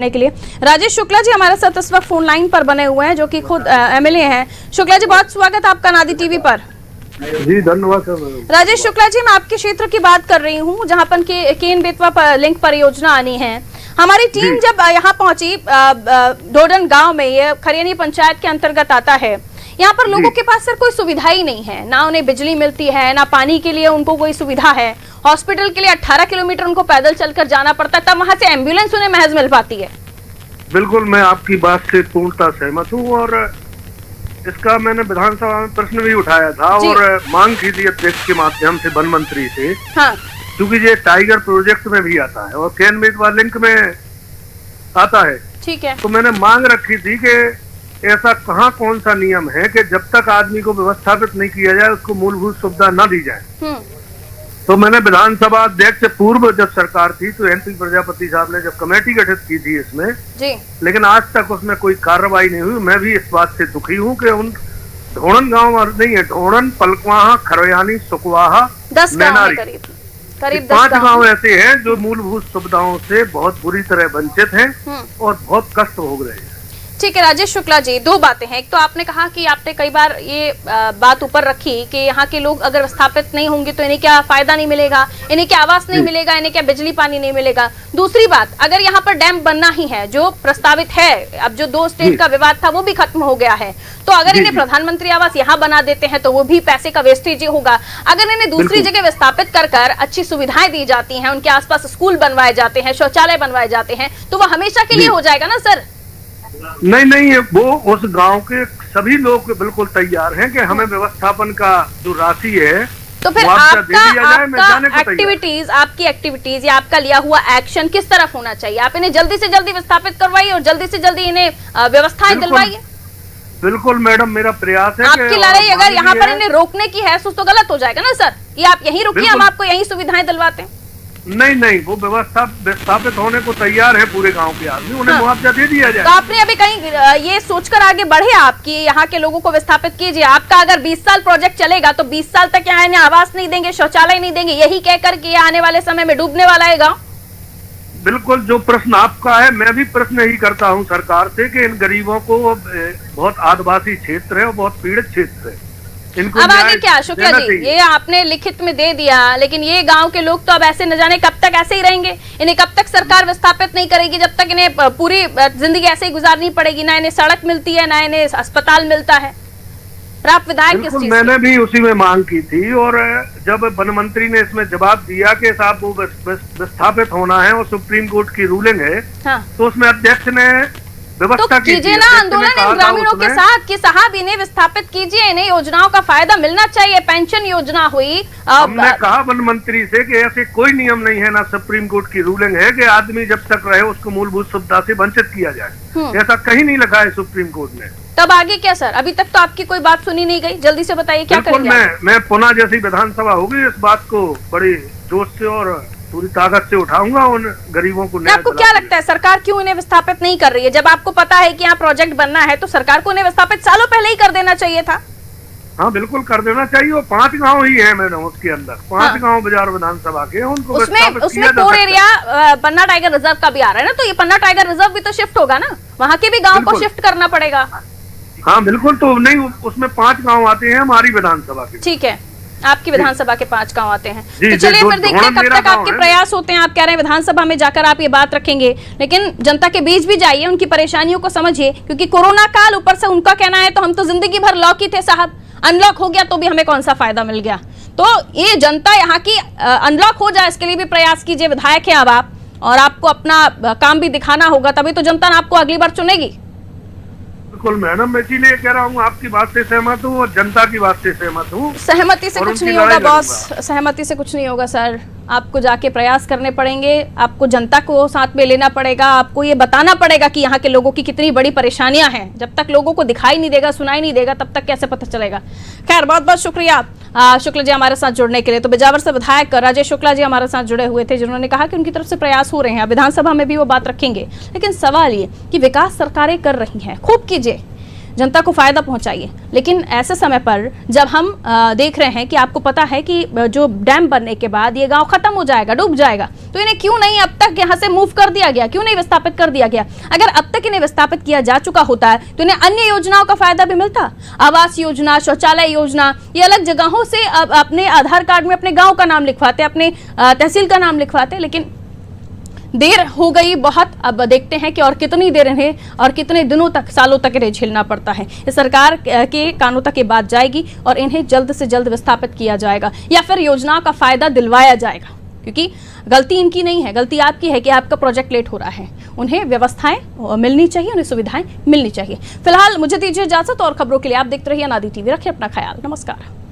के लिए राजेश शुक्ला जी हमारे साथ इस वक्त फोन लाइन पर बने हुए हैं, जो कि खुद एमएलए हैं। शुक्ला जी, बहुत स्वागत आपका नादी टीवी पर। जी धन्यवाद सर। राजेश शुक्ला जी, मैं आपके क्षेत्र की बात कर रही हूँ, जहाँ पर केन बेतवा लिंक परियोजना आनी है। हमारी टीम जब यहाँ पहुंची डोडन गांव में, ये खरियानी पंचायत के अंतर्गत आता है, यहाँ पर लोगों के पास सर कोई सुविधा ही नहीं है, ना उन्हें बिजली मिलती है, ना पानी के लिए उनको कोई सुविधा है। हॉस्पिटल के लिए 18 किलोमीटर उनको पैदल चलकर जाना पड़ता है, तब वहां से एम्बुलेंस उन्हें महज मिल पाती है। बिल्कुल, मैं आपकी बात से पूर्णतः सहमत हूँ और इसका मैंने विधानसभा में प्रश्न भी उठाया था और मांग की थी अध्यक्ष के माध्यम से वन मंत्री से। हाँ। क्योंकि ये टाइगर प्रोजेक्ट में भी आता है और केन बेतवा लिंक में आता है। ठीक है। तो मैंने मांग रखी थी कि ऐसा कहाँ कौन सा नियम है कि जब तक आदमी को व्यवस्थापित नहीं किया जाए उसको मूलभूत सुविधा न दी जाए। तो मैंने विधानसभा अध्यक्ष पूर्व जब सरकार थी तो एनपी प्रजापति साहब ने जब कमेटी गठित की थी इसमें जी, लेकिन आज तक उसमें कोई कार्रवाई नहीं हुई। मैं भी इस बात से दुखी हूँ कि उन ढोड़न गांव नहीं है, ढोड़न, पलकवाहा, खरयानी, सुकवाहा, मैनारी, करीब 5 गांव ऐसे हैं जो मूलभूत सुविधाओं से बहुत बुरी तरह वंचित हैं और बहुत कष्ट भोग रहे हैं। ठीक है राजेश शुक्ला जी, 2 बातें हैं। एक तो आपने कहा कि आपने कई बार ये बात ऊपर रखी कि यहाँ के लोग अगर विस्थापित नहीं होंगे तो इन्हें क्या फायदा नहीं मिलेगा, इन्हें क्या आवास नहीं मिलेगा, इन्हें क्या बिजली पानी नहीं मिलेगा। दूसरी बात, अगर यहाँ पर डैम बनना ही है जो प्रस्तावित है, अब जो 2 स्टेट का विवाद था वो भी खत्म हो गया है, तो अगर इन्हें प्रधानमंत्री आवास यहाँ बना देते हैं तो वो भी पैसे का वेस्टेज ही होगा। अगर इन्हें दूसरी जगह विस्थापित कर अच्छी सुविधाएं दी जाती हैं, उनके आसपास स्कूल बनवाए जाते हैं, शौचालय बनवाए जाते हैं, तो वो हमेशा के लिए हो जाएगा ना सर। नहीं, वो उस गांव के सभी लोग बिल्कुल तैयार हैं कि हमें व्यवस्थापन का जो राशि है तो फिर आपकी एक्टिविटीज या आपका लिया हुआ एक्शन किस तरफ होना चाहिए? आप इन्हें जल्दी से जल्दी विस्थापित करवाइए और जल्दी से जल्दी इन्हें व्यवस्थाएं दिलवाइए। बिल्कुल मैडम, मेरा प्रयास है। आपकी लड़ाई अगर यहाँ पर इन्हें रोकने की है तो गलत हो जाएगा ना सर। ये आप यहीं रुकिए, हम आपको यही सुविधाएं दिलवाते हैं। नहीं, वो व्यवस्था विस्थापित होने को तैयार है पूरे गांव के आदमी, उन्हें मुआवजा दे दिया जाए। तो आपने अभी कहीं ये सोचकर आगे बढ़े आप कि यहाँ के लोगों को विस्थापित कीजिए? आपका अगर 20 साल प्रोजेक्ट चलेगा तो 20 साल तक यहाँ इन्हें आवास नहीं देंगे, शौचालय नहीं देंगे, यही कहकर कि आने वाले समय में डूबने वाला है गाँव। बिल्कुल, जो प्रश्न आपका है मैं भी प्रश्न यही करता हूँ सरकार से कि इन गरीबों को, बहुत आदिवासी क्षेत्र है और बहुत पीड़ित क्षेत्र है, अब आगे क्या शुक्ला जी? ये आपने लिखित में दे दिया, लेकिन ये गांव के लोग तो अब ऐसे न जाने कब तक ऐसे ही रहेंगे। इन्हें कब तक सरकार विस्थापित नहीं करेगी, जब तक इन्हें पूरी जिंदगी ऐसे ही गुजारनी पड़ेगी, ना इन्हें सड़क मिलती है, ना इन्हें अस्पताल मिलता है। आप विधायक किस चीज? मैंने भी उसी में मांग की थी और जब वन मंत्री ने इसमें जवाब दिया कि साहब वो विस्थापित होना है और सुप्रीम कोर्ट की रूलिंग है, तो उसमें अध्यक्ष ने तो कीजिए ना आंदोलन इन ग्रामीणों के साथ कि साहब इन्हें विस्थापित कीजिए, इन्हें योजनाओं का फायदा मिलना चाहिए। पेंशन योजना हुई, हमने कहा वन मंत्री से कि ऐसे कोई नियम नहीं है, ना सुप्रीम कोर्ट की रूलिंग है कि आदमी जब तक रहे उसको मूलभूत सुविधा से वंचित किया जाए। ऐसा कहीं नहीं लिखा है सुप्रीम कोर्ट ने। तब आगे क्या सर? अभी तक तो आपकी कोई बात सुनी नहीं गई, जल्दी से बताइए क्या करेंगे? मैं पुनः जैसी विधानसभा होगी इस बात को बड़ी जोश से और पूरी ताकत से उठाऊंगा उन गरीबों को। आपको क्या लगता है सरकार क्यों इन्हें विस्थापित नहीं कर रही है? जब आपको पता है कि यहाँ प्रोजेक्ट बनना है तो सरकार को इन्हें विस्थापित सालों पहले ही कर देना चाहिए था। हाँ बिल्कुल कर देना चाहिए। और 5 गांव ही है मैडम उसके अंदर, 5 गांव बाजार विधानसभा के, उनको उसमें कोर एरिया पन्ना टाइगर रिजर्व का भी आ रहा है ना, तो ये पन्ना टाइगर रिजर्व भी तो शिफ्ट होगा ना, वहाँ के भी गाँव को शिफ्ट करना पड़ेगा। हाँ बिल्कुल, तो नहीं उसमें 5 गाँव आते हैं हमारी विधानसभा के। ठीक है, आपकी विधानसभा के 5 गांव आते हैं, तो चलिए फिर देखते हैं कब तक आपके प्रयास होते हैं। आप कह रहे हैं विधानसभा में जाकर आप ये बात रखेंगे, लेकिन जनता के बीच भी जाइए, उनकी परेशानियों को समझिए, क्योंकि कोरोना काल ऊपर से उनका कहना है तो हम तो जिंदगी भर लॉक ही थे साहब, अनलॉक हो गया तो भी हमें कौन सा फायदा मिल गया। तो ये जनता यहाँ की अनलॉक हो जाए इसके लिए भी प्रयास कीजिए। विधायक है अब आप, और आपको अपना काम भी दिखाना होगा, तभी तो जनता आपको अगली बार चुनेगी। बिल्कुल मैडम, मैं इसीलिए कह रहा हूँ आपकी बात से सहमत हूँ और जनता की बात से सहमत हूँ। सहमति से कुछ नहीं होगा बॉस, सहमति से कुछ नहीं होगा सर। आपको जाके प्रयास करने पड़ेंगे, आपको जनता को साथ में लेना पड़ेगा, आपको ये बताना पड़ेगा कि यहाँ के लोगों की कितनी बड़ी परेशानियां हैं। जब तक लोगों को दिखाई नहीं देगा, सुनाई नहीं देगा, तब तक कैसे पता चलेगा। खैर, बहुत बहुत शुक्रिया शुक्ला जी हमारे साथ जुड़ने के लिए। तो बिजावर से विधायक राजेश शुक्ला जी हमारे साथ जुड़े हुए थे, जिन्होंने कहा कि उनकी तरफ से प्रयास हो रहे हैं, विधानसभा में भी वो बात रखेंगे। लेकिन सवाल ये कि विकास सरकारें कर रही हैं, खूब कीजिए, जनता को फायदा पहुंचाइए। लेकिन ऐसे समय पर जब हम देख रहे हैं कि आपको पता है कि जो डैम बनने के बाद ये गांव खत्म हो जाएगा, डूब जाएगा, तो इन्हें क्यों नहीं अब तक यहाँ से मूव कर दिया गया, क्यों नहीं विस्थापित कर दिया गया? अगर अब तक इन्हें विस्थापित किया जा चुका होता है तो इन्हें अन्य योजनाओं का फायदा भी मिलता। आवास योजना, शौचालय योजना, ये अलग जगहों से अपने आधार कार्ड में अपने गाँव का नाम लिखवाते, अपने तहसील का नाम लिखवाते, लेकिन देर हो गई बहुत। अब देखते हैं कि और कितनी देर इन्हें और कितने दिनों तक, सालों तक इन्हें झेलना पड़ता है। इस सरकार के कानों तक ये बात जाएगी और इन्हें जल्द से जल्द विस्थापित किया जाएगा या फिर योजनाओं का फायदा दिलवाया जाएगा, क्योंकि गलती इनकी नहीं है, गलती आपकी है कि आपका प्रोजेक्ट लेट हो रहा है। उन्हें व्यवस्थाएं मिलनी चाहिए, उन्हें सुविधाएं मिलनी चाहिए। फिलहाल मुझे दीजिए इजाजत और खबरों के लिए आप देखते रहिए अनादि टीवी। रखिए अपना ख्याल। नमस्कार।